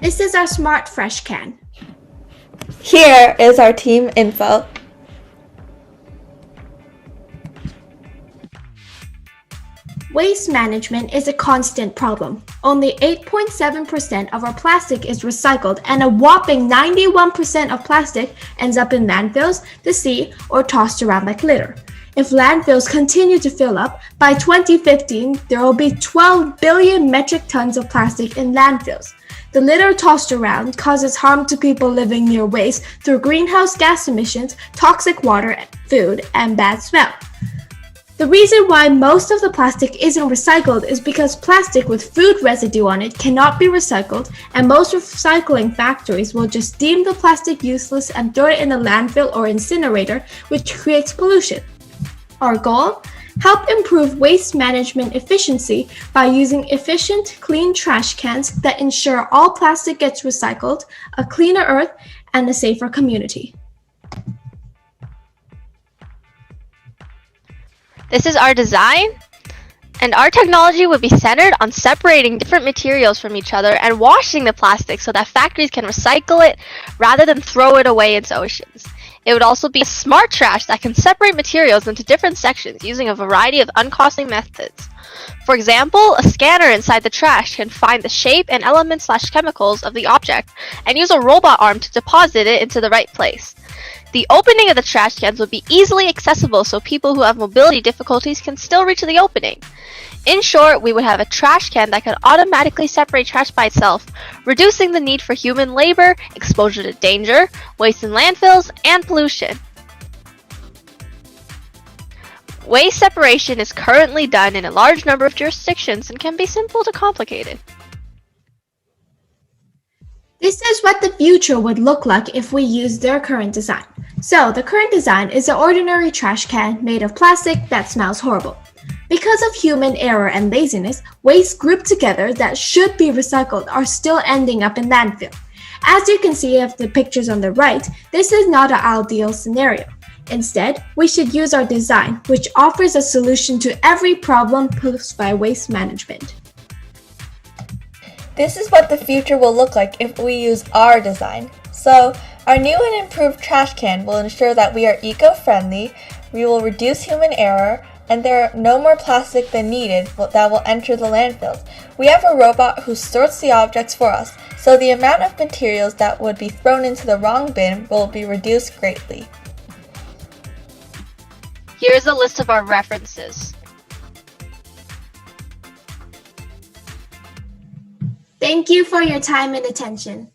This is our smart Freshcan. Here is our team info. Waste management is a constant problem. Only 8.7% of our plastic is recycled, and a whopping 91% of plastic ends up in landfills, the sea, or tossed around like litter. If landfills continue to fill up, by 2015, there will be 12 billion metric tons of plastic in landfills. The litter tossed around causes harm to people living near waste through greenhouse gas emissions, toxic water, food, and bad smell. The reason why most of the plastic isn't recycled is because plastic with food residue on it cannot be recycled, and most recycling factories will just deem the plastic useless and throw it in a landfill or incinerator, which creates pollution. Our goal? Help improve waste management efficiency by using efficient, clean trash cans that ensure all plastic gets recycled, a cleaner earth, and a safer community. This is our design, and our technology would be centered on separating different materials from each other and washing the plastic so that factories can recycle it rather than throw it away into oceans. It would also be a smart trash that can separate materials into different sections using a variety of uncostly methods. For example, a scanner inside the trash can find the shape and elements/chemicals of the object and use a robot arm to deposit it into the right place. The opening of the trash cans would be easily accessible so people who have mobility difficulties can still reach the opening. In short, we would have a trash can that could automatically separate trash by itself, reducing the need for human labor, exposure to danger, waste in landfills, and pollution. Waste separation is currently done in a large number of jurisdictions and can be simple to complicated. This is what the future would look like if we used their current design. So, the current design is an ordinary trash can made of plastic that smells horrible. Because of human error and laziness, waste grouped together that should be recycled are still ending up in landfill. As you can see of the pictures on the right, this is not an ideal scenario. Instead, we should use our design, which offers a solution to every problem posed by waste management. This is what the future will look like if we use our design. So, our new and improved trash can will ensure that we are eco-friendly, we will reduce human error, and there are no more plastic than needed that will enter the landfills. We have a robot who sorts the objects for us, so the amount of materials that would be thrown into the wrong bin will be reduced greatly. Here's a list of our references. Thank you for your time and attention.